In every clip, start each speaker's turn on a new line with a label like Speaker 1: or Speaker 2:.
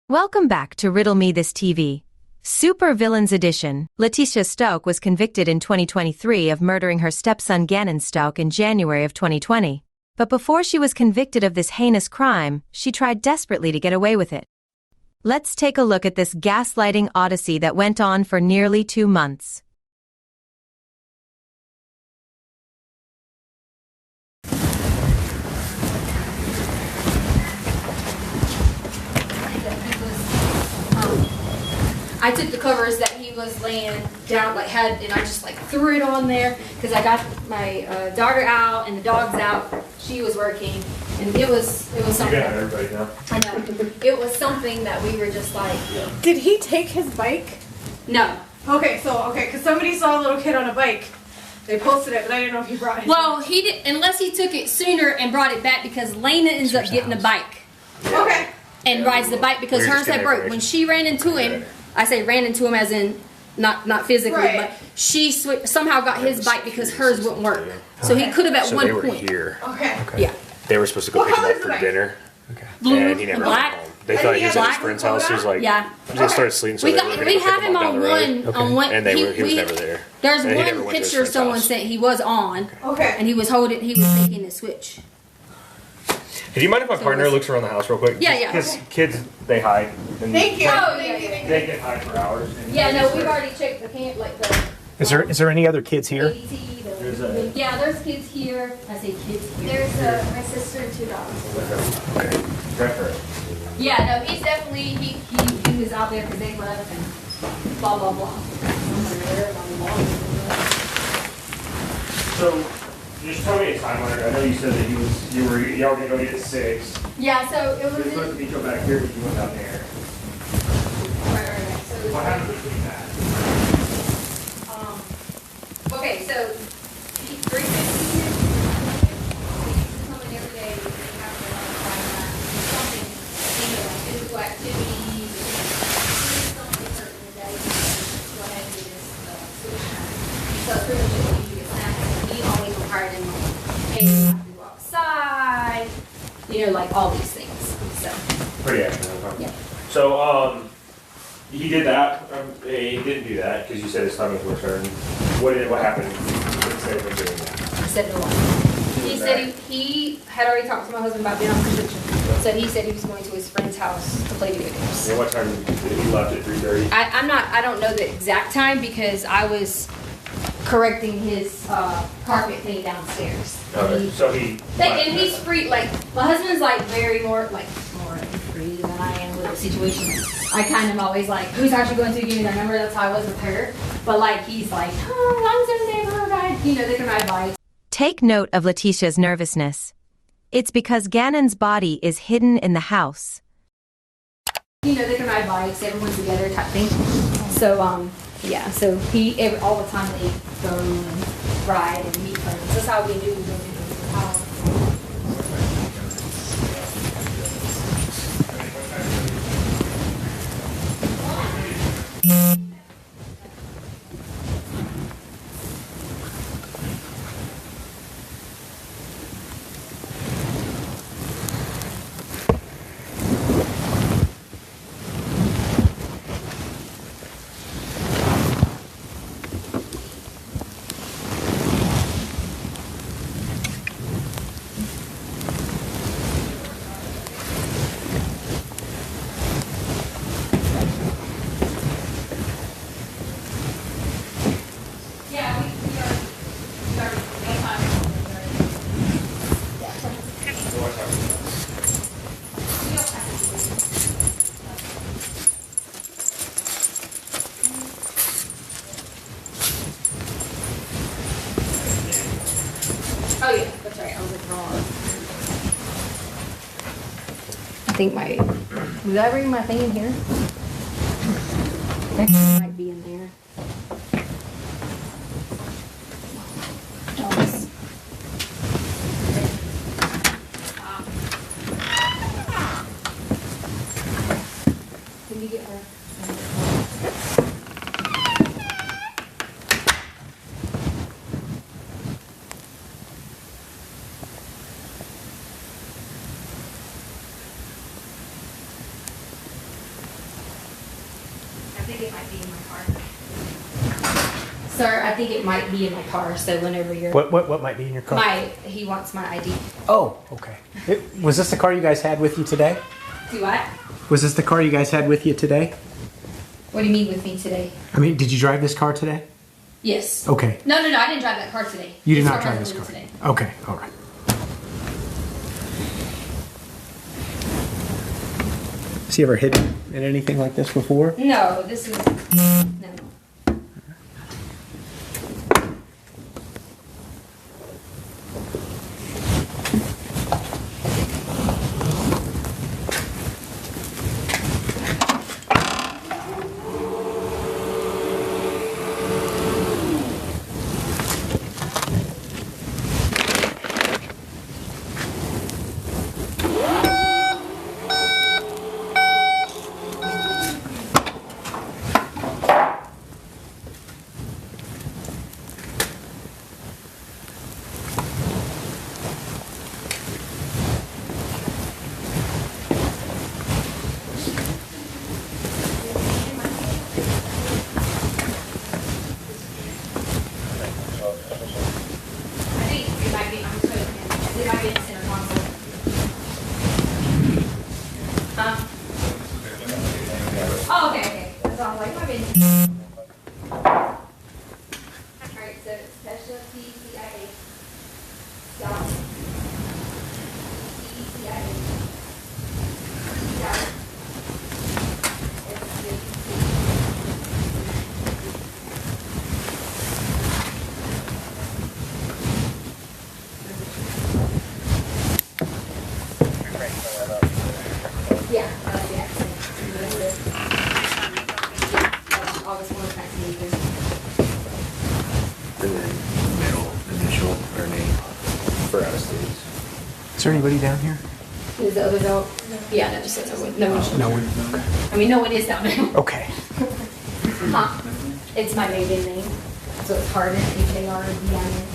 Speaker 1: Welcome back to Riddle Me This TV. Super Villains Edition. Letecia Stauch was convicted in 2023 of murdering her stepson Gannon Stauch in January of 2020. But before she was convicted of this heinous crime, she tried desperately to get away with it. Let's take a look at this gaslighting odyssey that went on for nearly 2 months.
Speaker 2: I took the covers that he was laying down, and I just threw it on there because I got my daughter out and the dog's out. She was working, and it was something.
Speaker 3: You got everybody now.
Speaker 2: I know. It was something that we were just like.
Speaker 3: Yeah.
Speaker 4: Did he take his bike?
Speaker 2: No.
Speaker 4: Okay, because somebody saw a little kid on a bike. They posted it, but I didn't know if he brought his
Speaker 2: Well,
Speaker 4: bike.
Speaker 2: he did, unless he took it sooner and brought it back because Lena ends up getting a bike.
Speaker 4: Okay.
Speaker 2: And rides the bike because hers had broke. When she ran into him, I say ran into him as in not physically,
Speaker 4: Right.
Speaker 2: but she somehow got his bike because hers wouldn't work. So he could have at
Speaker 3: So
Speaker 2: one
Speaker 3: they were
Speaker 2: point.
Speaker 3: here.
Speaker 4: Okay.
Speaker 2: Yeah.
Speaker 3: They were supposed to go
Speaker 4: What
Speaker 3: pick him
Speaker 4: color's
Speaker 3: up
Speaker 4: the
Speaker 3: for
Speaker 4: bike?
Speaker 3: dinner.
Speaker 2: Blue
Speaker 3: And he never
Speaker 2: and black.
Speaker 3: went home. They thought he was at his
Speaker 2: Black.
Speaker 3: friend's house. He was like,
Speaker 2: Yeah.
Speaker 3: they started sleeping, so
Speaker 2: We
Speaker 3: they were gonna
Speaker 2: we
Speaker 3: go pick
Speaker 2: have him
Speaker 3: up
Speaker 2: on
Speaker 3: down the road.
Speaker 2: one.
Speaker 3: And he was never there.
Speaker 2: There's
Speaker 3: And he never
Speaker 2: one
Speaker 3: went to his
Speaker 2: picture
Speaker 3: friend's
Speaker 2: someone
Speaker 3: house.
Speaker 2: sent he was on,
Speaker 4: Okay.
Speaker 2: and he was taking the switch.
Speaker 3: Hey, do you mind if my partner looks around the house real quick?
Speaker 2: Yeah, yeah.
Speaker 3: Because kids, they hide. And
Speaker 4: Thank you.
Speaker 2: Oh,
Speaker 4: Thank you.
Speaker 3: They can hide for hours. And
Speaker 2: Yeah, no, we've already checked the camp,
Speaker 5: Is there any other kids here?
Speaker 2: ADT, there's kids here. I say kids here.
Speaker 6: There's my sister and 2 dogs.
Speaker 3: Okay. Good for it.
Speaker 2: Yeah, no, he's definitely he was out there because they left and blah blah blah.
Speaker 3: So, just tell me a timeline. I know you said that y'all were gonna go get at 6.
Speaker 2: Yeah, so it
Speaker 3: You're
Speaker 2: was.
Speaker 3: supposed to be go back here, but you went down there.
Speaker 2: Right. So it was
Speaker 3: What happened between that?
Speaker 2: Okay, so 3:15. Coming every day. We have to find that something, physical activity, something certain in the day. Go ahead and do this switch time. So it's pretty much just you get snacks. He always required him hey, you have to go outside. All these things. So
Speaker 3: Pretty action, huh?
Speaker 2: yeah.
Speaker 3: So, he did that. He didn't do that because you said his stomach was hurting. What happened instead of doing that?
Speaker 2: He said no one. He said he had already talked to my husband about being on conviction. So he said he was going to his friend's house to play video games.
Speaker 3: And what time did he left at 3:30?
Speaker 2: I don't know the exact time because I was correcting his carpet thing downstairs.
Speaker 3: Okay. So he.
Speaker 2: And he's free. My husband's very more free than I am with the situation. I kind of always who's actually going to give me their number? That's how I was with her. But he's as long as they're able to ride, they can ride bikes.
Speaker 1: Take note of Letecia's nervousness. It's because Gannon's body is hidden in the house.
Speaker 2: They can ride bikes, everyone's together type thing. So, yeah, so all the time they go and ride and meet friends. That's how we do the house. Oh yeah, that's right. I was wrong. I think did I bring my thing in here? I think it might be in there. Thomas. Can you get her? think it might be in my car. Sir, I think it might be in my car, so whenever you're...
Speaker 5: What might be in your car?
Speaker 2: He wants my ID.
Speaker 5: Oh, okay. Was this the car you guys had with you today?
Speaker 2: Do what?
Speaker 5: Was this the car you guys had with you today?
Speaker 2: What do you mean with me today?
Speaker 5: I mean, did you drive this car today?
Speaker 2: Yes.
Speaker 5: Okay.
Speaker 2: No, I didn't drive that car today.
Speaker 5: You did
Speaker 2: This
Speaker 5: not
Speaker 2: car
Speaker 5: drive
Speaker 2: hasn't
Speaker 5: this car.
Speaker 2: been today.
Speaker 5: Okay, all right. Has he ever hidden in anything like this before?
Speaker 2: No, this is... No. Oh, okay. That's all. Like, my business. Alright, so it's Letecia Stauch. Stauch. Yeah, the accident. August 1, 1983.
Speaker 3: And then middle initial or name for out of states.
Speaker 5: Is there anybody down here?
Speaker 2: Is the other dog? Yeah, no, just no one.
Speaker 5: No one. Okay.
Speaker 2: I mean, no one is down there.
Speaker 5: Okay.
Speaker 2: Huh? It's my maiden name, so it's Harden, H-A-R-D-I-N.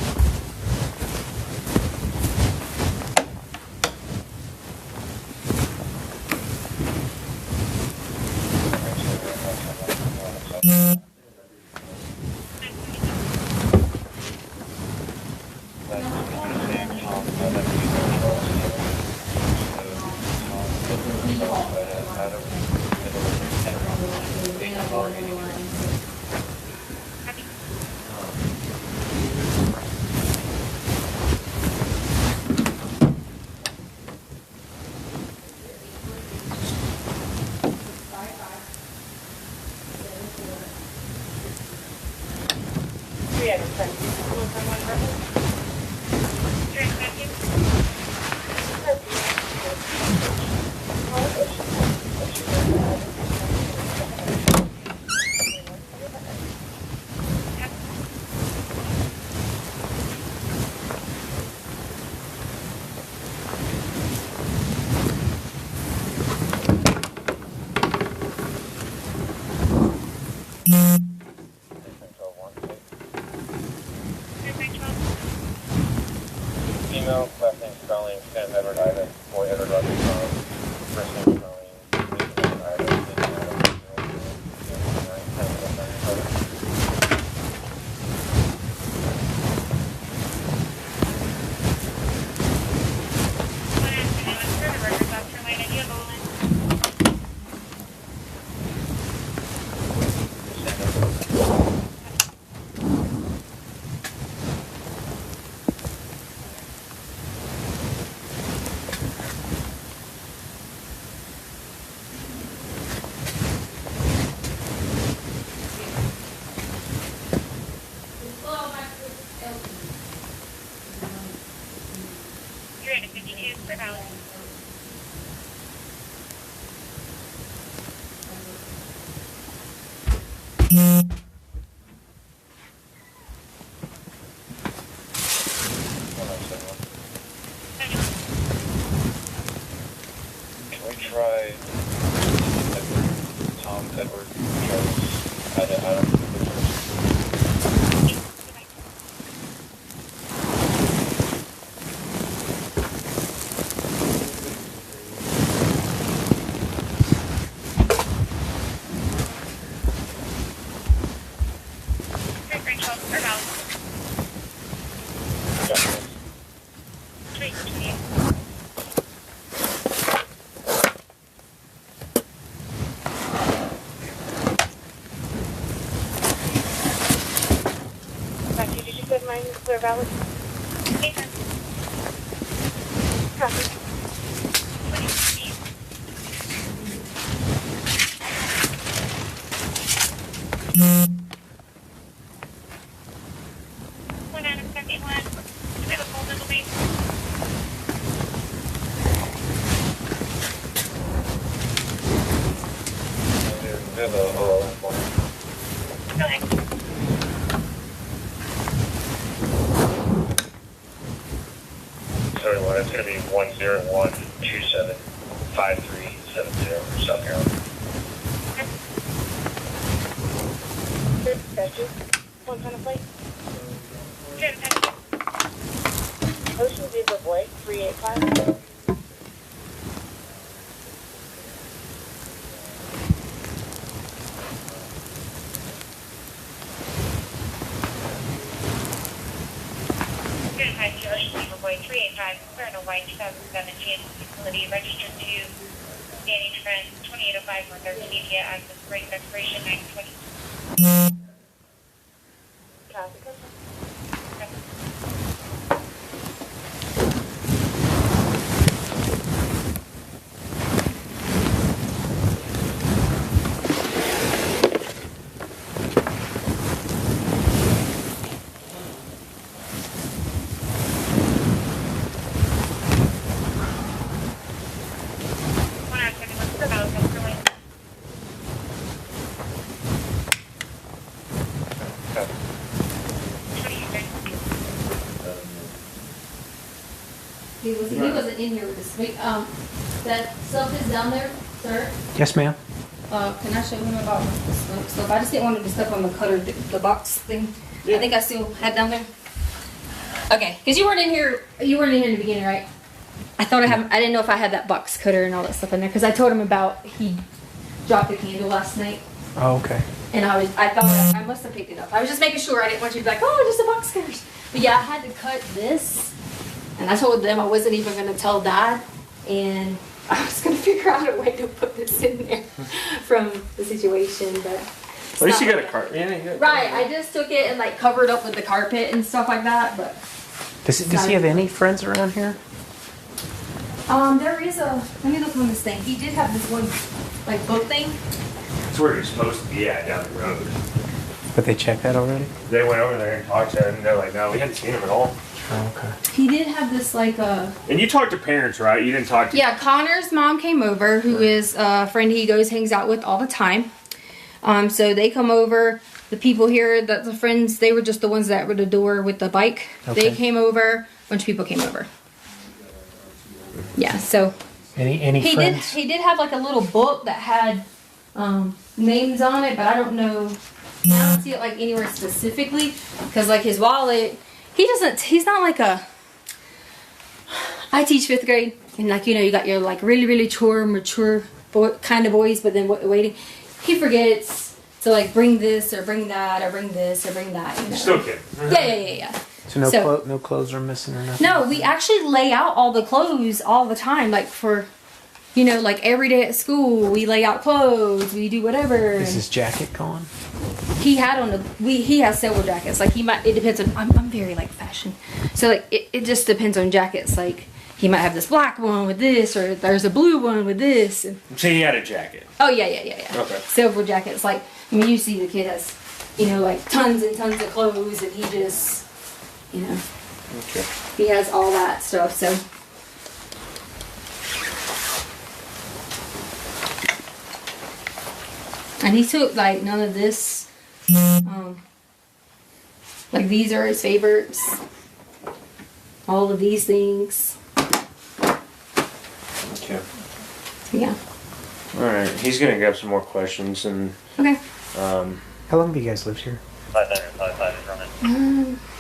Speaker 7: Female, last name spelling, Sam Edward Ida, boy Edward Rodney Tom, first name spelling, Nathan Ida, Nathan Ida, 009, 10, 9, 7. Can we try Edward, Tom, Edward, Charles, Adam?
Speaker 6: are valid. Copy.
Speaker 7: Sorry, well, it's going to be 101275370, South Carolina.
Speaker 6: Dispatches. What kind of plate? Ocean Zebra Boy, 385.
Speaker 8: Ocean Zebra Boy 385, clear to white 2017 facility, registered to Danny Trent 2805 North 13 via access break expiration 920.
Speaker 6: Copy.
Speaker 2: He wasn't in here with us. Wait, that stuff is down there, sir.
Speaker 5: Yes, ma'am.
Speaker 4: Can I show him about this stuff? I just didn't want to step on the cutter, the box thing. I think I still had down there. Okay, because you weren't in here. You weren't in here in the beginning, right? I thought I didn't know if I had that box cutter and all that stuff in there because I told him about he dropped a candle last night,
Speaker 5: Oh, okay.
Speaker 4: and I thought I must have picked it up. I was just making sure. I didn't want you to be like, oh, just a box cutters. But yeah, I had to cut this, and I told them I wasn't even going to tell Dad, and I was going to figure out a way to put this in there from the situation, but.
Speaker 3: At least you got a carpet. Yeah, you got
Speaker 4: Right, I just took it and like covered up with the carpet and stuff like that, but.
Speaker 5: Does he have any friends around here?
Speaker 4: There is a, let me look on this thing. He did have this one, like, boat thing.
Speaker 3: That's where you're supposed to be at down the road.
Speaker 5: But they checked that already?
Speaker 3: They went over there and talked to him, and they're like, no, we hadn't seen him at all.
Speaker 5: Oh, okay.
Speaker 4: He did have this, like,
Speaker 3: And you talked to parents, right? You didn't talk to...
Speaker 4: yeah, Connor's mom came over, who is a friend he hangs out with all the time. So they come over. The people here, the friends, they were just the ones that were at the door with the bike.
Speaker 5: Okay.
Speaker 4: They came over. A bunch of people came over. Yeah, so...
Speaker 5: Any friends?
Speaker 4: He did have like a little book that had names on it, but I don't know. I don't see it like anywhere specifically because like his wallet, he's not like a. I teach 5th grade, and like you got your like really mature kind of boys, but then waiting, he forgets to like bring this or bring that or bring this or bring that.
Speaker 3: Still kid.
Speaker 4: Yeah.
Speaker 5: So no clothes are missing or nothing?
Speaker 4: No, we actually lay out all the clothes all the time. Like for, like every day at school, we lay out clothes. We do whatever.
Speaker 5: Is his jacket gone?
Speaker 4: He had on he has several jackets. Like it depends on, I'm very like fashion. So like it just depends on jackets. Like he might have this black one with this, or there's a blue one with this.
Speaker 3: So he had a jacket.
Speaker 4: Oh yeah.
Speaker 3: Okay.
Speaker 4: Several jackets. Like, you see the kid has, like tons and tons of clothes, and he just,
Speaker 3: Okay.
Speaker 4: he has all that stuff, so. And he took, like, none of this. Like, these are his favorites. All of these things.
Speaker 3: Okay.
Speaker 4: Yeah.
Speaker 3: Alright, he's gonna grab some more questions and...
Speaker 4: Okay.
Speaker 5: How long have you guys lived here?
Speaker 7: 555 is running.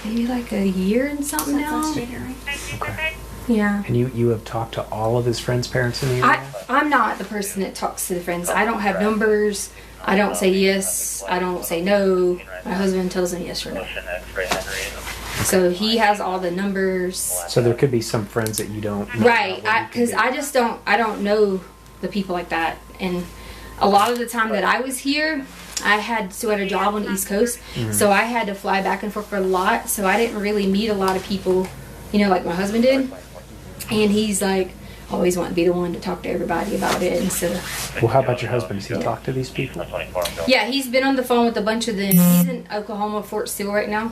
Speaker 4: Maybe like a year and something now.
Speaker 5: Okay.
Speaker 4: Yeah.
Speaker 5: And you have talked to all of his friends' parents in the area?
Speaker 4: I'm not the person that talks to the friends. I don't have numbers. I don't say yes. I don't say no. My husband tells me yes or no. So he has all the numbers.
Speaker 5: So there could be some friends that you don't know.
Speaker 4: Right. Because I don't know the people like that. And a lot of the time that I was here, I had a job on the East Coast, so I had to fly back and forth a lot. So I didn't really meet a lot of people, you know, like my husband did. And he's like always wanting to be the one to talk to everybody about it. And so,
Speaker 5: Well, how about your husband? Does he talk to these people?
Speaker 4: yeah, he's been on the phone with a bunch of them. He's in Oklahoma, Fort Steele right now.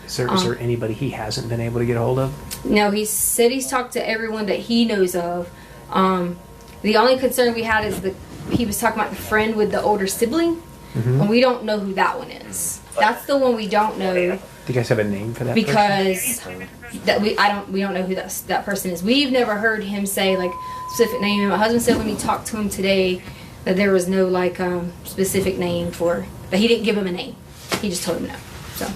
Speaker 5: Is there anybody he hasn't been able to get a hold of?
Speaker 4: No, he said he's talked to everyone that he knows of. The only concern we had is he was talking about the friend with the older sibling, and we don't know who that one is. That's the one we don't know.
Speaker 5: Do you guys have a name for that person?
Speaker 4: Because we don't know who that person is. We've never heard him say like specific name. And my husband said when he talked to him today that there was no like specific name for, but he didn't give him a name. He just told him no. So.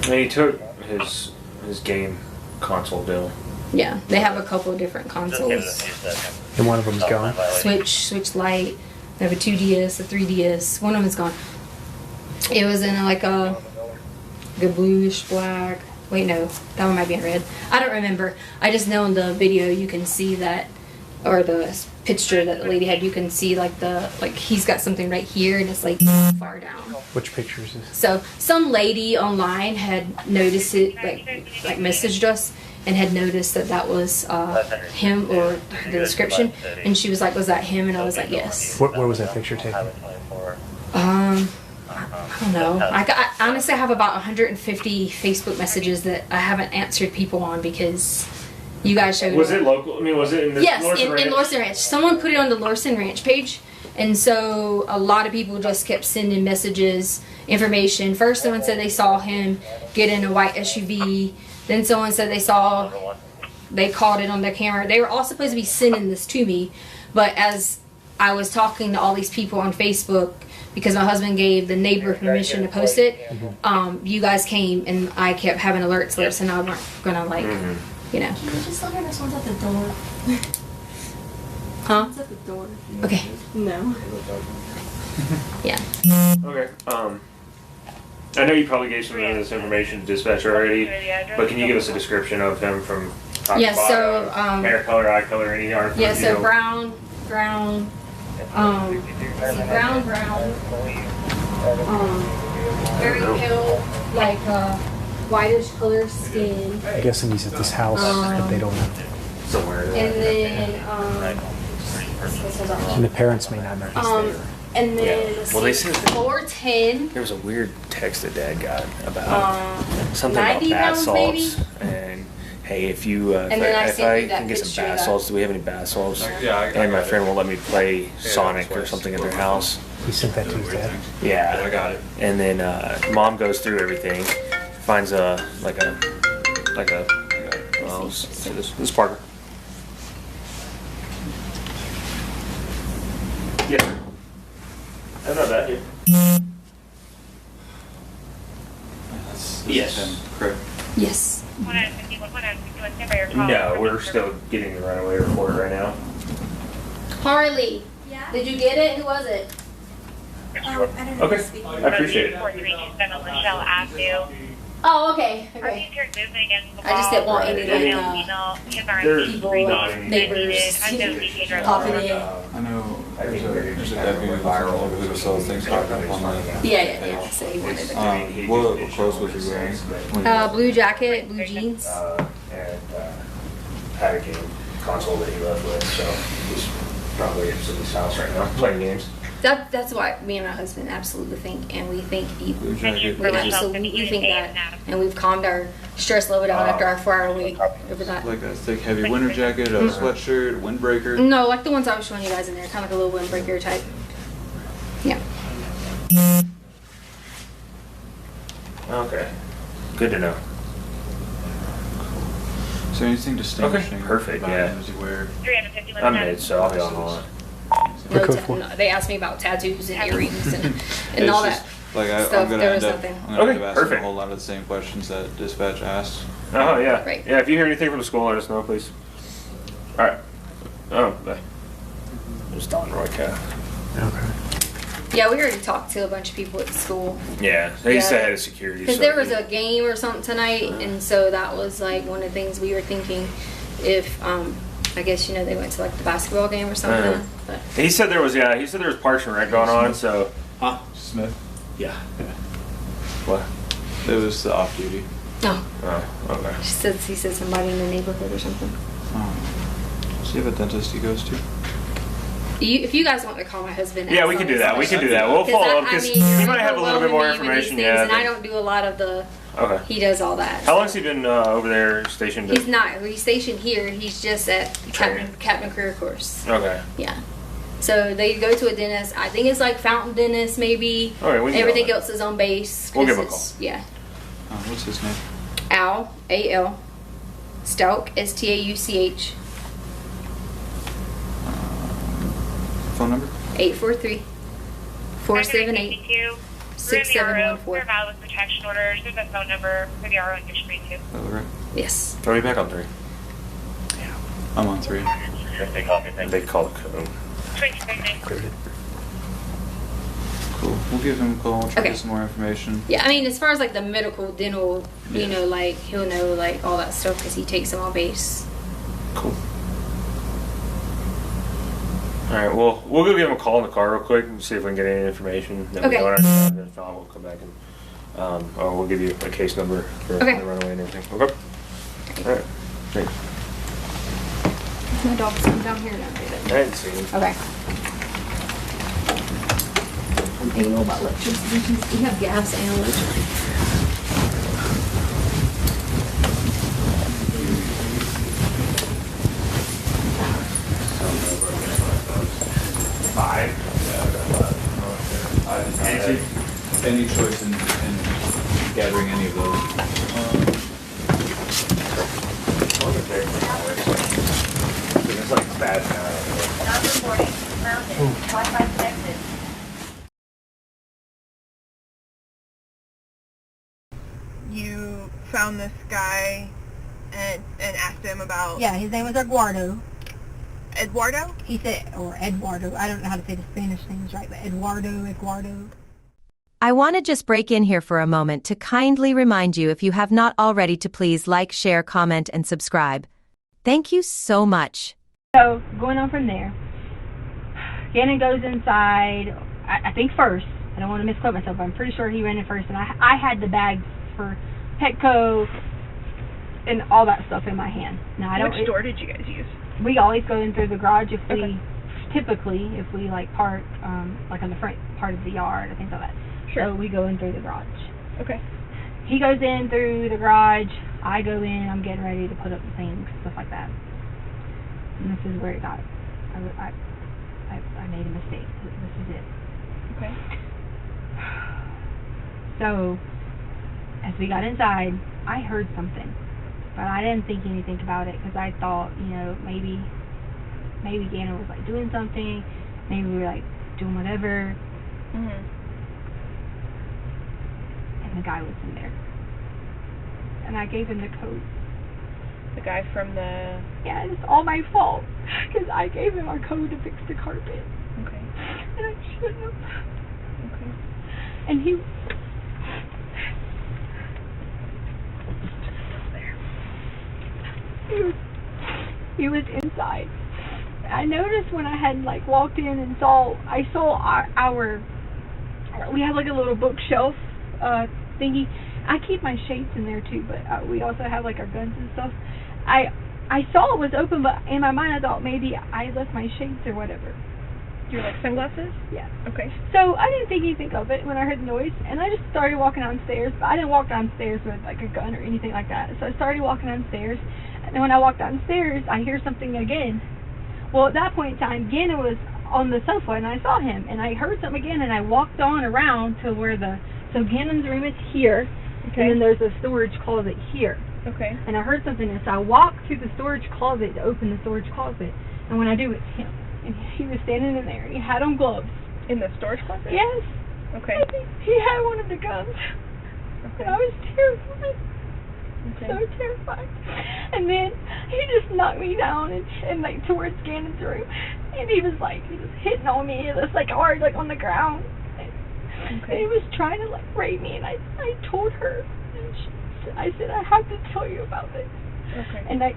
Speaker 3: And he took his game console bill.
Speaker 4: Yeah, they have a couple of different consoles.
Speaker 5: And one of them's gone.
Speaker 4: Switch Lite. They have a 2DS, a 3DS. One of them is gone. It was in like a bluish black. Wait, no, that one might be in red. I don't remember. I just know in the video you can see that, or the picture that the lady had. You can see like he's got something right here, and it's like far down.
Speaker 5: Which picture is this?
Speaker 4: So some lady online had noticed it, like messaged us, and had noticed that was him or the description, and she was like, "Was that him?" And I was like, "Yes."
Speaker 5: Where was that picture taken?
Speaker 4: I don't know. I honestly have about 150 Facebook messages that I haven't answered people on because you guys showed.
Speaker 3: Was it local? I mean, was it in the
Speaker 4: Yes,
Speaker 3: Lorson Ranch?
Speaker 4: in Lorson Ranch. Someone put it on the Lorson Ranch page, and so a lot of people just kept sending messages, information. First, someone said they saw him get in a white SUV. Then someone said they caught it on their camera. They were all supposed to be sending this to me, but as I was talking to all these people on Facebook, because my husband gave the neighbor permission to post it, you guys came and I kept having alerts, and I weren't gonna like, you know.
Speaker 2: Can you just look at this one's at the door?
Speaker 4: Huh?
Speaker 2: It's at the door.
Speaker 4: Okay.
Speaker 2: No.
Speaker 4: Yeah.
Speaker 3: Okay. I know you probably gave some of this information to dispatcher already, but can you give us a description of him from top
Speaker 4: Yeah,
Speaker 3: to bottom?
Speaker 4: so,
Speaker 3: hair color, eye color, any article?
Speaker 4: Yeah, so brown, very pale, like whitish color skin,
Speaker 5: I'm guessing he's at this house, but they don't know.
Speaker 3: Somewhere.
Speaker 4: and then
Speaker 5: And the parents may not know he's there.
Speaker 4: and then let's
Speaker 3: Well, they
Speaker 4: see,
Speaker 3: said that-
Speaker 4: 4'10",
Speaker 3: There was a weird text that Dad got about something about
Speaker 4: 90
Speaker 3: bath
Speaker 4: pounds,
Speaker 3: salts,
Speaker 4: maybe?
Speaker 3: and hey, if you
Speaker 4: And then I
Speaker 3: if
Speaker 4: sent
Speaker 3: I
Speaker 4: you that
Speaker 3: can get some
Speaker 4: picture
Speaker 3: bath
Speaker 4: of that.
Speaker 3: salts, do we have any bath salts?
Speaker 7: Yeah,
Speaker 3: And my friend won't let me play Sonic or something at their house.
Speaker 5: He sent that to his dad.
Speaker 3: Yeah,
Speaker 7: I got it.
Speaker 3: And then Mom goes through everything, finds like a well, this is Parker. Yeah. I'm not bad here. Yes.
Speaker 7: Correct.
Speaker 4: yes.
Speaker 8: 151 Timber, your call.
Speaker 3: No, we're still getting the runaway report right now.
Speaker 4: Harley,
Speaker 2: Yeah?
Speaker 4: did you get it? Who was it?
Speaker 2: I don't know
Speaker 3: Okay.
Speaker 2: who's speaking.
Speaker 3: I appreciate it.
Speaker 8: 4327 Michelle Avenue.
Speaker 4: Oh, okay.
Speaker 8: Are
Speaker 4: Okay.
Speaker 8: you moving against the
Speaker 4: I just didn't want
Speaker 3: Right.
Speaker 4: any
Speaker 3: I mean,
Speaker 4: like
Speaker 3: There's
Speaker 4: people,
Speaker 3: not any-
Speaker 4: neighbors popping in.
Speaker 7: I know there's a deputy who sells things like that on the
Speaker 4: Yeah. So he wanted to.
Speaker 7: what clothes was he wearing?
Speaker 4: Blue jacket, blue jeans.
Speaker 3: And had a game console that he left with, so he's probably at somebody's house right now playing games.
Speaker 4: That's what me and my husband absolutely think, and we think
Speaker 7: Blue jacket.
Speaker 4: we absolutely think that, and we've calmed our stress level down after our 4-hour week over that.
Speaker 7: Like a thick, heavy winter jacket, a sweatshirt, windbreaker.
Speaker 4: No, like the ones I was showing you guys in there, kind of like a little windbreaker type. Yeah.
Speaker 3: Okay. Good to know.
Speaker 7: Is there anything distinguishing
Speaker 3: Okay, perfect,
Speaker 7: about
Speaker 3: yeah.
Speaker 7: him? Does he wear?
Speaker 8: 351
Speaker 3: I'm mid, so I'll be on the line.
Speaker 4: No,
Speaker 5: Code for-
Speaker 4: no, they asked me about tattoos and earrings and
Speaker 7: It's
Speaker 4: all
Speaker 7: just,
Speaker 4: that.
Speaker 7: Like
Speaker 4: stuff.
Speaker 7: I'm gonna
Speaker 4: There
Speaker 7: end
Speaker 4: was
Speaker 7: up,
Speaker 4: nothing.
Speaker 7: I'm gonna
Speaker 3: Okay,
Speaker 7: end up asking
Speaker 3: perfect.
Speaker 7: a whole lot of the same questions that dispatch asked.
Speaker 3: Oh, yeah.
Speaker 4: Right.
Speaker 3: Yeah, if you hear anything from the school, let us know, please. All right. Oh, bye. Just Don Roy Cat.
Speaker 5: Okay.
Speaker 4: Yeah, we already talked to a bunch of people at the school.
Speaker 3: Yeah, they
Speaker 4: Yeah.
Speaker 3: said it's security.
Speaker 4: Because
Speaker 3: so
Speaker 4: there was a game or something tonight, and so that was like one of the things we were thinking if I guess, you know, they went to like the basketball game or something. But
Speaker 3: He said there was Parks and Rec going on, so.
Speaker 9: Huh? Smith?
Speaker 3: Yeah. What?
Speaker 9: It was the off duty.
Speaker 4: no,
Speaker 3: Oh, okay.
Speaker 4: he said somebody in the neighborhood or something.
Speaker 9: Does he have a dentist he goes to?
Speaker 4: If you guys want to call my husband,
Speaker 3: Yeah, we can do that. We can do that. We'll follow up because he might have a little bit more information. Yeah.
Speaker 4: And I don't do a lot of the.
Speaker 3: Okay.
Speaker 4: He does all that.
Speaker 3: How long's he been over there stationed?
Speaker 4: He's not. He's stationed here. He's just at
Speaker 3: Training.
Speaker 4: Captain Career Course.
Speaker 3: Okay.
Speaker 4: Yeah. So they go to a dentist. I think it's like Fountain Dentist, maybe.
Speaker 3: All right. We can
Speaker 4: Everything
Speaker 3: do all
Speaker 4: else is on base.
Speaker 3: We'll give him a
Speaker 4: it's-
Speaker 3: call.
Speaker 4: Yeah.
Speaker 9: What's his name?
Speaker 4: Al, A-L, Stauch, S-T-A-U-C-H,
Speaker 9: Phone number?
Speaker 4: 843 478
Speaker 8: We're
Speaker 4: 6714.
Speaker 8: valid with protection orders. There's a phone number for the RO on your screen too.
Speaker 9: That was right.
Speaker 4: Yes.
Speaker 3: Are we back on 3?
Speaker 9: I'm on 3.
Speaker 3: They call it code.
Speaker 8: 2039.
Speaker 9: Cool. We'll give him a call. We'll try to
Speaker 4: Okay.
Speaker 9: get some more information.
Speaker 4: Yeah, I mean, as far as like the medical, dental, you
Speaker 9: Yeah.
Speaker 4: know, like he'll know like all that stuff because he takes them on base.
Speaker 3: Cool. All right. Well, we'll go give him a call in the car real quick and see if we can get any information. Then
Speaker 4: Okay.
Speaker 3: we go on our side, and if not, we'll come back and or we'll give you a case number for
Speaker 4: Okay.
Speaker 3: the runaway and everything. Okay. All right. Great.
Speaker 4: My dog's come down here now, David.
Speaker 3: I didn't see him.
Speaker 4: Okay. I'm anal about electricity. We have gas and electricity.
Speaker 9: Any choice in gathering any of those?
Speaker 3: It's like bad now.
Speaker 8: Not reporting. Mountain. Wi-Fi connected.
Speaker 10: You found this guy and asked him about
Speaker 11: Yeah, his name was Eduardo.
Speaker 10: Eduardo?
Speaker 11: He said, or Eduardo. I don't know how to say the Spanish names right, but Eduardo.
Speaker 1: I want to just break in here for a moment to kindly remind you, if you have not already, to please like, share, comment, and subscribe. Thank you so much.
Speaker 4: So, going on from there, Gannon goes inside, I think first. I don't want to misquote myself, but I'm pretty sure he ran in first. And I had the bags for Petco and all that stuff in my hand. Now, I don't.
Speaker 10: Which store did you guys use?
Speaker 4: We always go in through the garage if we,
Speaker 10: Okay.
Speaker 4: typically, if we like park, like on the front part of the yard or things like that.
Speaker 10: Sure.
Speaker 4: So we go in through the garage.
Speaker 10: Okay.
Speaker 4: He goes in through the garage. I go in. I'm getting ready to put up the things, stuff like that. And this is where it got. I made a mistake. This is it.
Speaker 10: Okay.
Speaker 4: So, as we got inside, I heard something, but I didn't think anything about it because I thought, you know, maybe Gannon was like doing something. Maybe we were like doing whatever.
Speaker 10: Mhm.
Speaker 4: And the guy was in there. And I gave him the code.
Speaker 10: The guy from the.
Speaker 4: Yeah, it's all my fault. Because I gave him our code to fix the carpet.
Speaker 10: Okay.
Speaker 4: And I shouldn't have.
Speaker 10: Okay.
Speaker 4: And he. He was inside. I noticed when I had like walked in and I saw our we have like a little bookshelf thingy. I keep my shades in there too, but we also have like our guns and stuff. I saw it was open, but in my mind I thought maybe I left my shades or whatever.
Speaker 10: Your like sunglasses?
Speaker 4: Yeah.
Speaker 10: Okay.
Speaker 4: So I didn't think anything of it when I heard the noise, and I just started walking downstairs. But I didn't walk downstairs with like a gun or anything like that. So I started walking downstairs, and then when I walked downstairs, I hear something again. Well, at that point in time, Gannon was on the sofa, and I saw him, and I heard something again, and I walked on around to where so Gannon's room is here,
Speaker 10: Okay.
Speaker 4: and then there's a storage closet here.
Speaker 10: Okay.
Speaker 4: And I heard something, and so I walked to the storage closet to open the storage closet, and when I do, it's him. And he was standing in there, and he had on gloves.
Speaker 10: In the storage closet?
Speaker 4: Yes.
Speaker 10: Okay.
Speaker 4: I think he had one of the guns.
Speaker 10: Okay.
Speaker 4: I was terrified.
Speaker 10: Okay.
Speaker 4: So terrified. And then he just knocked me down and like towards Gannon's room. And he was hitting on me. It was like hard, like on the ground. And he was trying to like rape me, and I told her. And I said, I have to tell you about this.
Speaker 10: Okay.
Speaker 4: And like,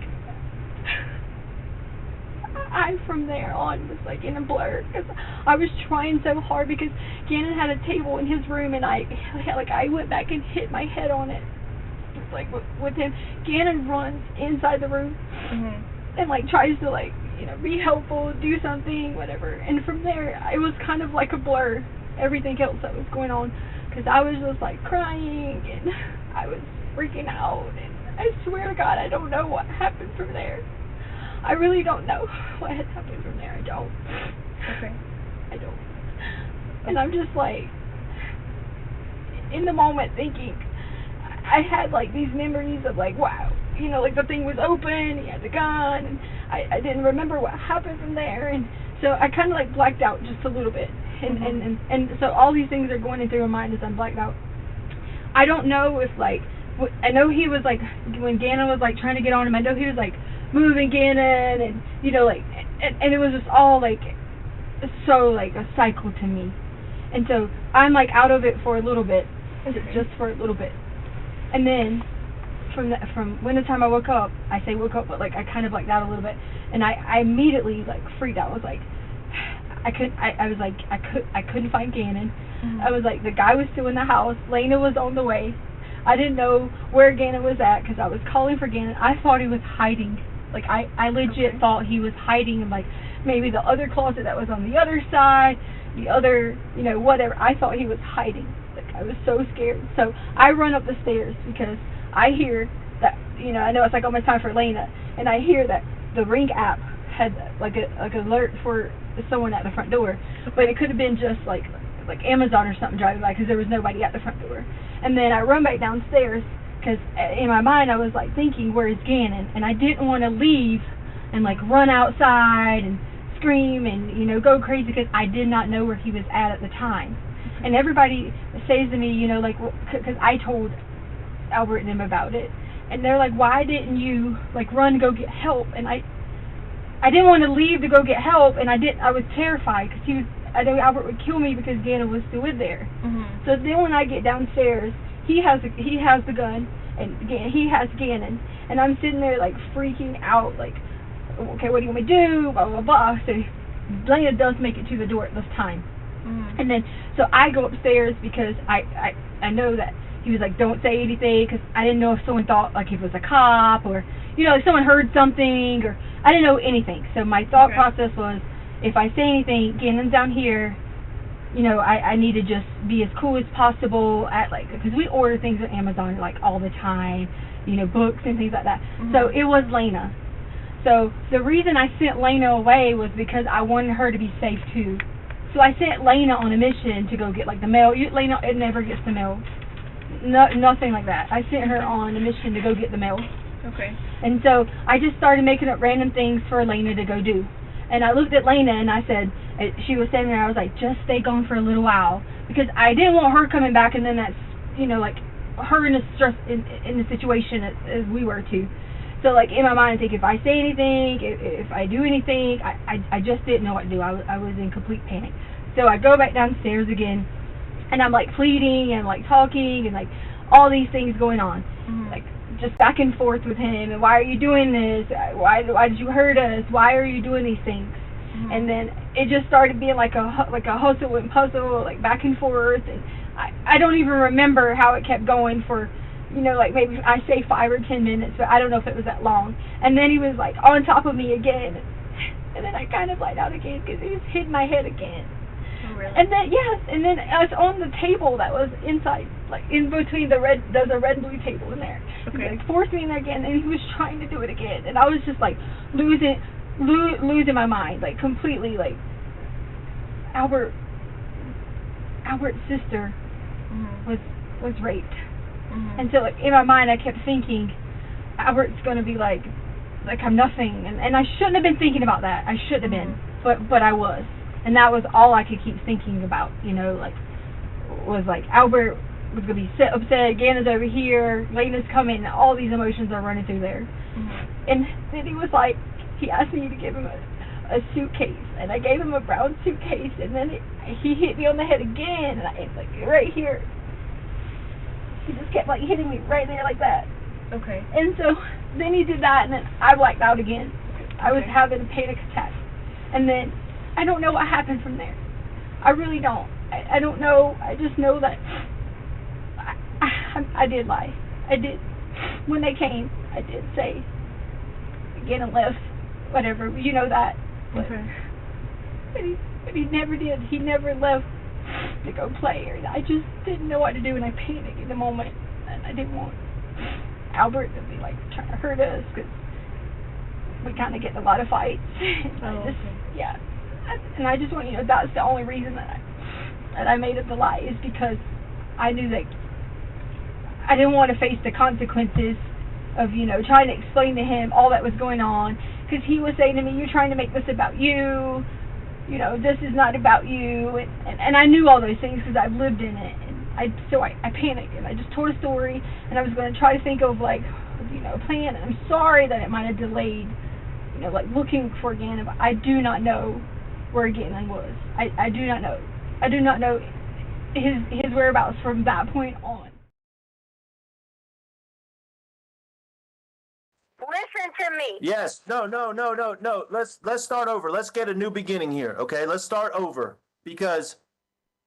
Speaker 10: I from there on was like in a blur because I was trying so hard because Gannon had a table in his room and I went back and hit my head on it. Like with him, Gannon runs inside the room and like tries to like, you know, be helpful, do something, whatever. And from there, it was kind of like a blur, everything else that was going on, because I was just like crying and I was freaking out. And I swear to God, I don't know what happened from there. I really don't know what had happened from there. I don't.
Speaker 4: Okay.
Speaker 10: I don't. And I'm just like, in the moment thinking, I had like these memories of like, wow, you know, like the thing was open, he had the gun, and I didn't remember what happened from there, and so I kind of like blacked out just a little bit, and so all these things are going through my mind as I'm blacked out. I don't know if like, I know he was like, when Gannon was like trying to get on him, I know he was like moving Gannon, and you know, like, and it was just all like, so like a cycle to me, and so I'm like out of it for a little bit, just for a little bit. And then, from when the time I woke up, I say woke up, but like I kind of blacked out a little bit, and I immediately like freaked out. I was like, I couldn't find Gannon. I was like, the guy was still in the house. Lena was on the way. I didn't know where Gannon was at because I was calling for Gannon. I thought he was hiding. Like I legit thought he was hiding in like maybe the other closet that was on the other side, the other, you know, whatever. I thought he was hiding. I was so scared. So I run up the stairs because I hear that, you know, I know it's like almost time for Lena, and I hear that the Ring app had like an alert for someone at the front door, but it could have been just like Amazon or something driving by because there was nobody at the front door. And then I run back downstairs because in my mind I was like thinking, where is Gannon? And I didn't want to leave and like run outside and scream and, you know, go crazy because I did not know where he was at the time. And everybody says to me, you know, like, because I told Albert and them about it, and they're like, why didn't you like run to go get help? And I didn't want to leave to go get help, and I was terrified because I know Albert would kill me because Gannon was still in there. So then when I get downstairs, he has the gun, and he has Gannon, and I'm sitting there like freaking out, like, okay, what do you want me to do? Blah blah blah. So Lena does make it to the door at this time. And then, so I go upstairs because I know that he was like, don't say anything, because I didn't know if someone thought like he was a cop, or, you know, if someone heard something, or I didn't know anything. So my thought process was, if I say anything, Gannon's down here, you know, I need to just be as cool as possible at like, because we order things on Amazon like all the time, you know, books and things like that. So it was Lena. So the reason I sent Lena away was because I wanted her to be safe too. So I sent Lena on a mission to go get like the mail. Lena, it never gets the mail. No, nothing like that. I sent her on a mission to go get the mail. Okay.
Speaker 4: And so I just started making up random things for Lena to go do. And I looked at Lena and I said, she was standing there, I was like, just stay gone for a little while. Because I didn't want her coming back and then that's, you know, like her in a stress, in the situation as we were too. So like in my mind I think if I say anything, if I do anything, I just didn't know what to do. I was in complete panic. So I go back downstairs again, and I'm like pleading and like talking and like all these things going on, like just back and forth with him. And why are you doing this? Why did you hurt us? Why are you doing these things? And then it just started being like a hustle and puzzle, like back and forth. And I don't even remember how it kept going for, you know, like maybe I say 5 or 10 minutes, but I don't know if it was that long. And then he was like on top of me again, and then I kind of lied out again because he just hit my head again.
Speaker 10: Oh, really?
Speaker 4: And then and then I was on the table that was inside, like in between there's a red and blue table in there.
Speaker 10: Okay.
Speaker 4: He like forced me in there again, and he was trying to do it again, and I was just like losing my mind, like completely. Like Albert's sister was raped. And so like in my mind I kept thinking Albert's gonna be like I'm nothing, and I shouldn't have been thinking about that. I shouldn't have been, but I was, and that was all I could keep thinking about, you know, like was like Albert was gonna be upset, Gannon's over here, Lena's coming, all these emotions are running through there. And then he was like, he asked me to give him a suitcase, and I gave him a brown suitcase, and then he hit me on the head again, and I like right here. He just kept like hitting me right there like that.
Speaker 10: Okay.
Speaker 4: And so then he did that, and then I blacked out again. I was having a panic attack.
Speaker 10: And then I don't know what happened from there. I really don't. I don't know. I just know that I did lie. I did. When they came, I did say, Gannon left, whatever. You know that.
Speaker 4: Okay.
Speaker 10: But he never did. He never left to go play. I just didn't know what to do, and I panicked in the moment. And I didn't want Albert to be like trying to hurt us, because we kind of get in a lot of fights.
Speaker 4: Okay.
Speaker 10: Yeah. And I just want you to know that's the only reason that I made up the lie, is because I knew that I didn't want to face the consequences of, trying to explain to him all that was going on, because he was saying to me, you're trying to make this about you, this is not about you, and I knew all those things because I've lived in it, and so I panicked, and I just told a story, and I was going to try to think of, a plan, and I'm sorry that it might have delayed, looking for Gannon, but I do not know where Gannon was. I do not know. I do not know his whereabouts from that point on.
Speaker 12: Listen to me.
Speaker 13: Yes. No. Let's start over. Let's get a new beginning here. Okay. Let's start over, because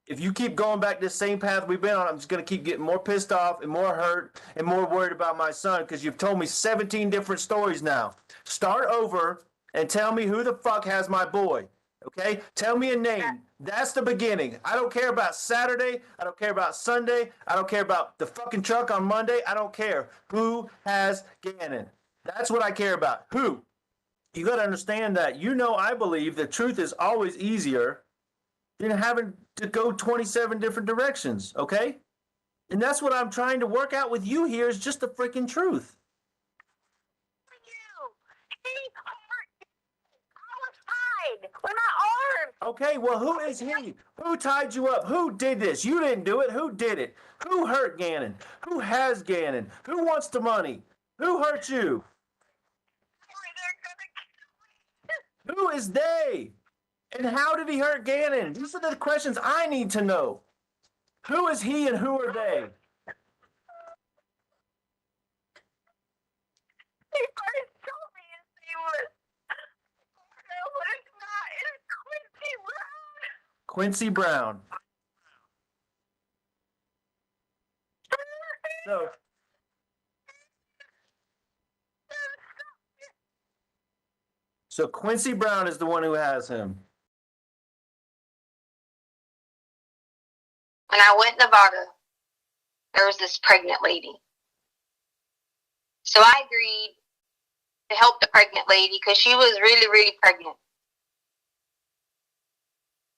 Speaker 13: if you keep going back this same path we've been on, I'm just going to keep getting more pissed off and more hurt and more worried about my son, because you've told me 17 different stories now. Start over and tell me who the fuck has my boy. Okay? Tell me a name. That's the beginning. I don't care about Saturday. I don't care about Sunday. I don't care about the fucking truck on Monday. I don't care. Who has Gannon? That's what I care about. Who? You got to understand that. I believe the truth is always easier than having to go 27 different directions, okay? And that's what I'm trying to work out with you here, is just the freaking truth.
Speaker 12: With my arm.
Speaker 13: Okay, well, who is he? Who tied you up? Who did this? You didn't do it. Who did it? Who hurt Gannon? Who has Gannon? Who wants the money? Who hurt you? Who is they? And how did he hurt Gannon? These are the questions I need to know. Who is he and who are they?
Speaker 12: He first told me his name was, but it's not. It's Quincy Brown.
Speaker 13: Quincy Brown. So, Quincy Brown is the one who has him.
Speaker 14: When I went to Nevada, there was this pregnant lady. So I agreed to help the pregnant lady because she was really, really pregnant.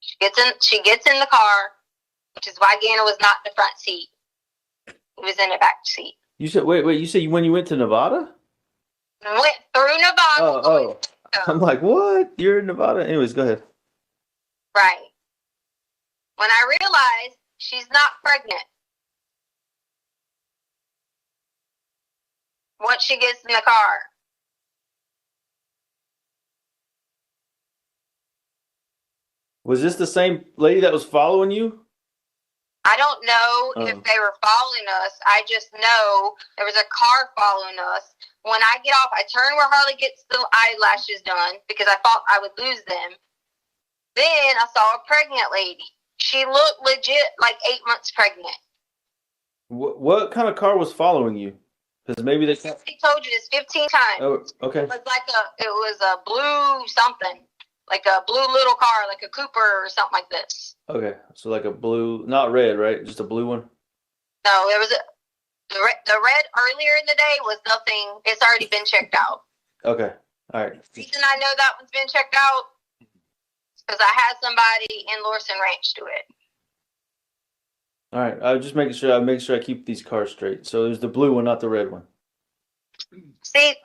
Speaker 14: She gets in the car, which is why Gannon was not in the front seat. He was in the back seat.
Speaker 13: You said you said when you went to Nevada?
Speaker 14: Went through Nevada.
Speaker 13: Oh. I'm like, what? You're in Nevada? Anyways, go ahead.
Speaker 14: Right. When I realized she's not pregnant, once she gets in the car,
Speaker 13: Was this the same lady that was following you?
Speaker 14: I don't know if they were following us. I just know there was a car following us. When I get off, I turn where Harley gets the eyelashes done because I thought I would lose them. Then I saw a pregnant lady. She looked legit like 8 months pregnant.
Speaker 13: What kind of car was following you? Because maybe they can't.
Speaker 14: I told you this 15 times.
Speaker 13: Oh, okay.
Speaker 14: It was a blue something, like a blue little car, like a Cooper or something like this.
Speaker 13: Okay, so like a blue, not red, right? Just a blue one.
Speaker 14: No, there was the red earlier in the day was nothing. It's already been checked out.
Speaker 13: Okay, all right.
Speaker 14: The reason I know that one's been checked out is because I had somebody in Lorson Ranch do it.
Speaker 13: All right, I was just making sure. I make sure I keep these cars straight. So there's the blue one, not the red one.
Speaker 14: See,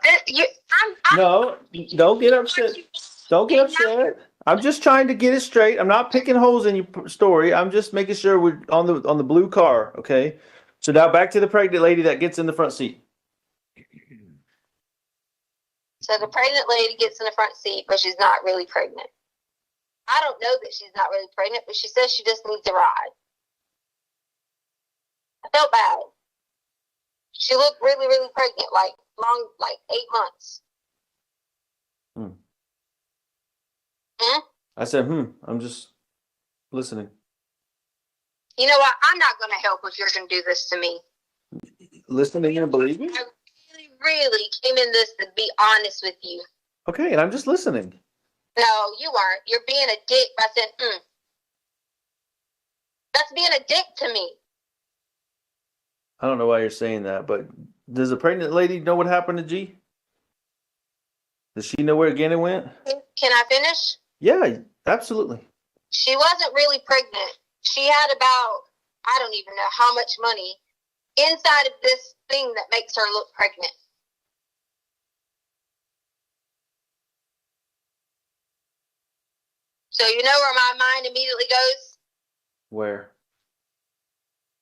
Speaker 13: No, don't get upset. Don't get upset. I'm just trying to get it straight. I'm not picking holes in your story. I'm just making sure we're on the blue car. Okay. So now back to the pregnant lady that gets in the front seat.
Speaker 14: So the pregnant lady gets in the front seat, but she's not really pregnant. I don't know that she's not really pregnant, but she says she just needs a ride. I felt bad. She looked really, really pregnant, like 8 months. Hmm?
Speaker 13: I said, I'm just listening.
Speaker 14: You know what? I'm not going to help if you're going to do this to me.
Speaker 13: Listening and believing?
Speaker 14: I really came in this to be honest with you.
Speaker 13: Okay, and I'm just listening.
Speaker 14: No, you aren't. You're being a dick by saying, That's being a dick to me.
Speaker 13: I don't know why you're saying that, but does the pregnant lady know what happened to G? Does she know where Gannon went?
Speaker 14: Can I finish?
Speaker 13: Yeah, absolutely.
Speaker 14: She wasn't really pregnant. She had about, I don't even know how much money inside of this thing that makes her look pregnant. So you know where my mind immediately goes?
Speaker 13: Where?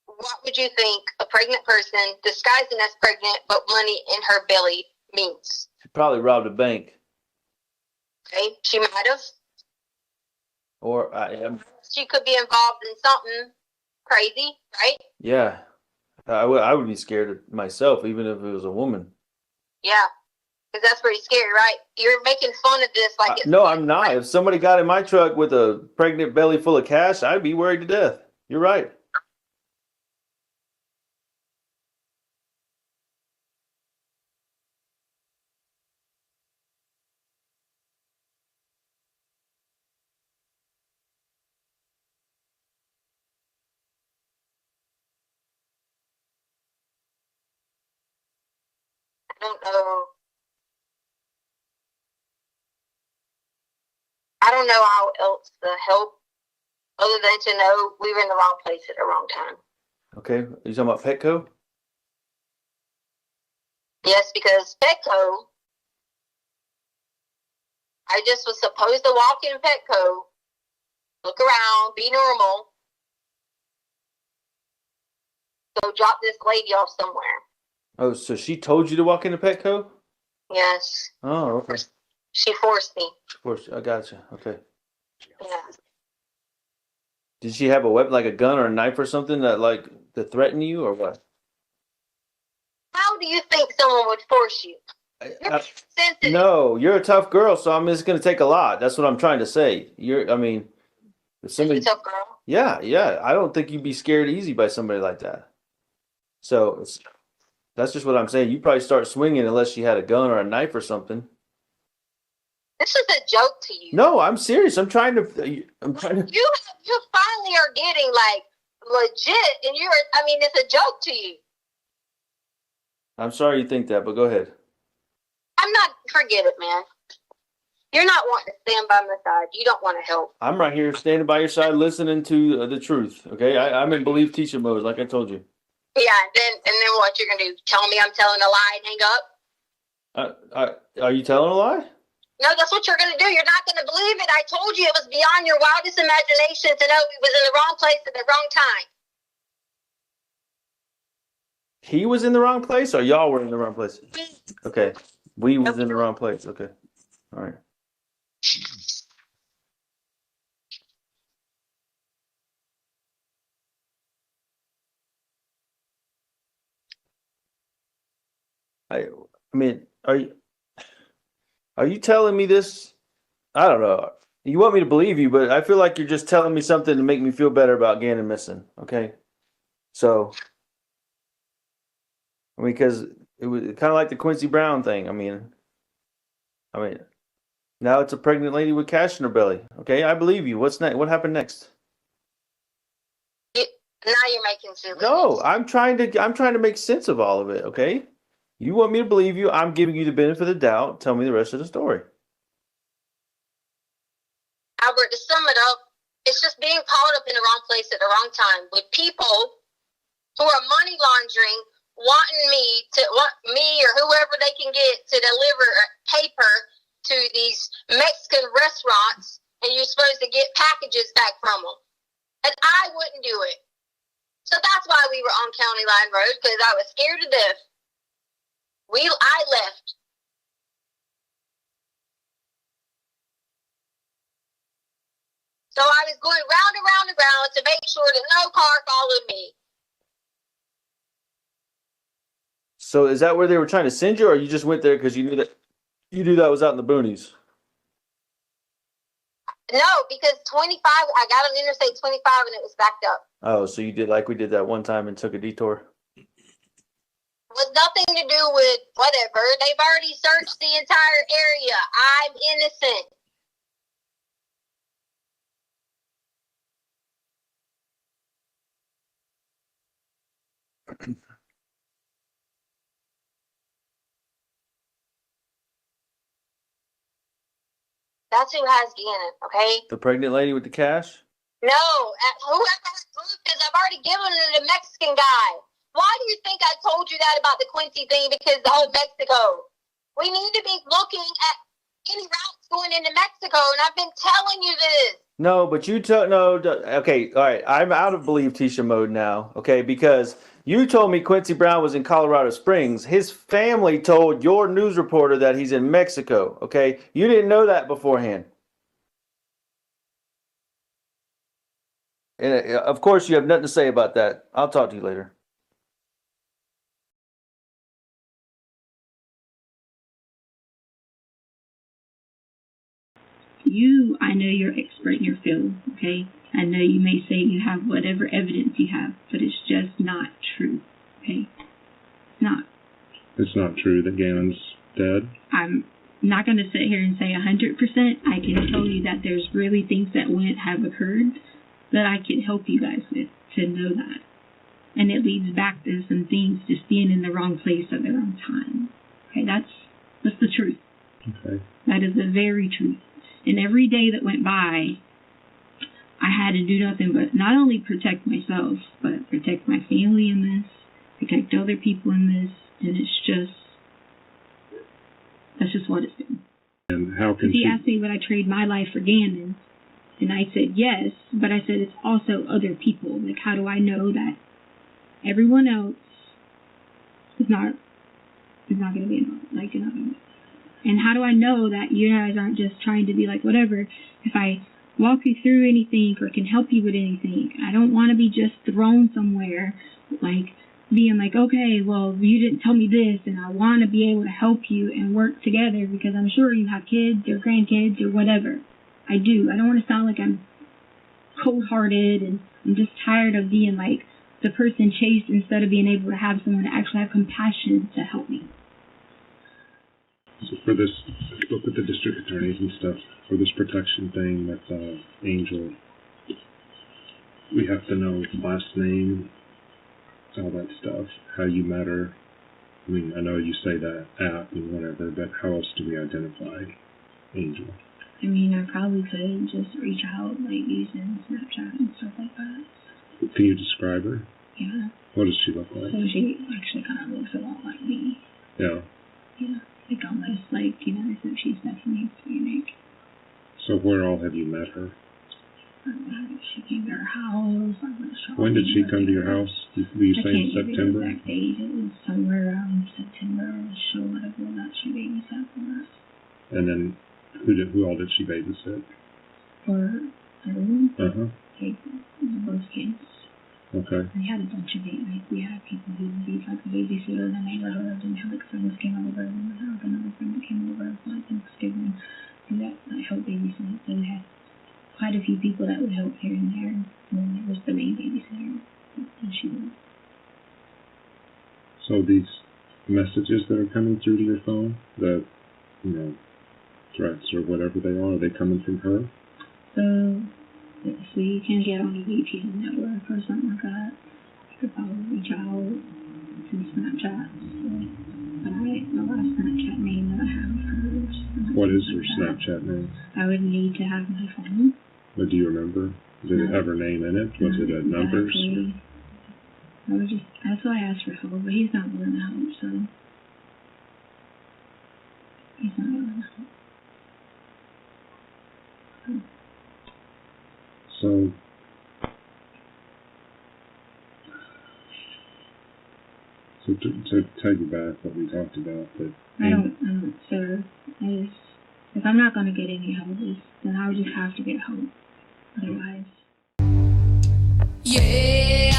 Speaker 14: What would you think a pregnant person disguising as pregnant but money in her belly means?
Speaker 13: She probably robbed a bank.
Speaker 14: Okay, she might have.
Speaker 13: Or
Speaker 14: She could be involved in something crazy, right?
Speaker 13: yeah. I would be scared myself, even if it was a woman.
Speaker 14: Yeah, because that's pretty scary, right? You're making fun of this like it's...
Speaker 13: No, I'm not. If somebody got in my truck with a pregnant belly full of cash, I'd be worried to death. You're right.
Speaker 14: I don't know how else to help other than to know we were in the wrong place at the wrong time.
Speaker 13: Okay. Are you talking about Petco?
Speaker 14: Yes, because Petco, I just was supposed to walk in Petco, look around, be normal, go drop this lady off somewhere.
Speaker 13: Oh, so she told you to walk into Petco?
Speaker 14: Yes.
Speaker 13: Oh, okay.
Speaker 14: She forced me.
Speaker 13: Forced you. I gotcha. Okay.
Speaker 14: Yeah.
Speaker 13: Did she have a weapon, like a gun or a knife or something to threaten you, or what?
Speaker 14: How do you think someone would force you? You're sensitive.
Speaker 13: No, you're a tough girl, so I'm just gonna take a lot. That's what I'm trying to say. If somebody,
Speaker 14: You're a tough girl.
Speaker 13: yeah. I don't think you'd be scared easy by somebody like that. So that's just what I'm saying. You probably start swinging unless she had a gun or a knife or something.
Speaker 14: This is a joke to you.
Speaker 13: No, I'm serious. I'm trying to.
Speaker 14: You finally are getting like legit, and it's a joke to you.
Speaker 13: I'm sorry you think that, but go ahead.
Speaker 14: I'm not. Forget it, man. You're not wanting to stand by my side. You don't want to help.
Speaker 13: I'm right here standing by your side, listening to the truth. Okay, I'm in believe teacher mode, like I told you.
Speaker 14: Yeah, and then what you're gonna do? Tell me I'm telling a lie and hang up?
Speaker 13: Are you telling a lie?
Speaker 14: No, that's what you're gonna do. You're not gonna believe it. I told you it was beyond your wildest imagination to know he was in the wrong place at the wrong time.
Speaker 13: He was in the wrong place, or y'all were in the wrong place? Okay, we was in the wrong place. Okay, all right. Are you telling me this? I don't know. You want me to believe you, but I feel like you're just telling me something to make me feel better about Gannon missing. Okay, so because it was kind of like the Quincy Brown thing. Now it's a pregnant lady with cash in her belly. Okay, I believe you. What's next? What happened next?
Speaker 14: Now you're making silly.
Speaker 13: No, I'm trying to make sense of all of it. Okay, you want me to believe you? I'm giving you the benefit of the doubt. Tell me the rest of the story.
Speaker 14: Albert, to sum it up, it's just being caught up in the wrong place at the wrong time with people who are money laundering, wanting me or whoever they can get to deliver paper to these Mexican restaurants, and you're supposed to get packages back from them. And I wouldn't do it. So that's why we were on County Line Road, because I was scared to death. I left. So I was going round and round and round to make sure that no car followed me.
Speaker 13: So is that where they were trying to send you, or you just went there because you knew that was out in the boonies?
Speaker 14: No, because 25, I got on Interstate 25 and it was backed up.
Speaker 13: Oh, so you did like we did that one time and took a detour?
Speaker 14: Was nothing to do with whatever. They've already searched the entire area. I'm innocent. That's who has Gannon, okay?
Speaker 13: The pregnant lady with the cash?
Speaker 14: No, whoever has proof, because I've already given it to the Mexican guy. Why do you think I told you that about the Quincy thing? Because the whole Mexico. We need to be looking at any routes going into Mexico, and I've been telling you this.
Speaker 13: No, but you told no. Okay, all right. I'm out of believe Tisha mode now. Okay, because you told me Quincy Brown was in Colorado Springs. His family told your news reporter that he's in Mexico. Okay, you didn't know that beforehand. And of course, you have nothing to say about that. I'll talk to you later.
Speaker 15: You, I know you're expert in your field, okay? I know you may say you have whatever evidence you have, but it's just not true, okay? It's not.
Speaker 16: It's not true that Gannon's dead?
Speaker 15: I'm not going to sit here and say 100%. I can tell you that there's really things that have occurred that I can help you guys with to know that. And it leads back to some things just being in the wrong place at the wrong time. Okay, that's the truth.
Speaker 16: Okay.
Speaker 15: That is the very truth. And every day that went by, I had to do nothing but not only protect myself, but protect my family in this, protect other people in this, and that's just what it's been.
Speaker 16: And how can
Speaker 15: he asked me would I trade my life for Gannon, and I said yes, but I said it's also other people. Like, how do I know that everyone else is not going to be like another? And how do I know that you guys aren't just trying to be like, whatever, if I walk you through anything or can help you with anything, I don't want to be just thrown somewhere, like, being like, okay, well, you didn't tell me this, and I want to be able to help you and work together, because I'm sure you have kids or grandkids or whatever. I do. I don't want to sound like I'm cold-hearted, and I'm just tired of being like the person chased instead of being able to have someone to actually have compassion to help me.
Speaker 16: So for this, look at the district attorneys and stuff, for this protection thing with Angel, we have to know last name, all that stuff, how you met her. I mean, I know you say that app and whatever, but how else do we identify Angel?
Speaker 15: I mean, I probably could just reach out, like, using Snapchat and stuff like that.
Speaker 16: Can you describe her?
Speaker 15: Yeah.
Speaker 16: What does she look like?
Speaker 15: So she actually kind of looks a lot like me.
Speaker 16: Yeah.
Speaker 15: Yeah. Like, almost like, you know, as if she's definitely unique.
Speaker 16: So where all have you met her?
Speaker 15: She came to our house.
Speaker 16: When did she come to your house? Were you saying September?
Speaker 15: I can't give you the exact date. It was somewhere around September. She'll whatever that she babysat for us.
Speaker 16: And then who all did she babysit?
Speaker 15: For everyone?
Speaker 16: Uh-huh.
Speaker 15: Like, both kids.
Speaker 16: Okay.
Speaker 15: We had a bunch of it. Like, we had people who would be like a babysitter in the neighborhood, and like friends came over, and we had another friend that came over for like Thanksgiving, and that helped babysit. So we had quite a few people that would help here and there, and then it was the main babysitter, and she was.
Speaker 16: So these messages that are coming through to your phone, the, you know, threats or whatever they are coming from her?
Speaker 15: So you can get on a VPN network or something like that. You could probably reach out to Snapchat. But the last Snapchat name that I have of hers.
Speaker 16: What is her Snapchat name?
Speaker 15: I would need to have my phone.
Speaker 16: But do you remember? Did it have her name in it? Was it a numbers?
Speaker 15: That's why I asked for help, but he's not willing to help, so. He's not willing to help.
Speaker 16: So to tell you back what we talked about, but
Speaker 15: I don't, sir. If I'm not going to get any help, then I would just have to get help. Otherwise.
Speaker 17: Yeah.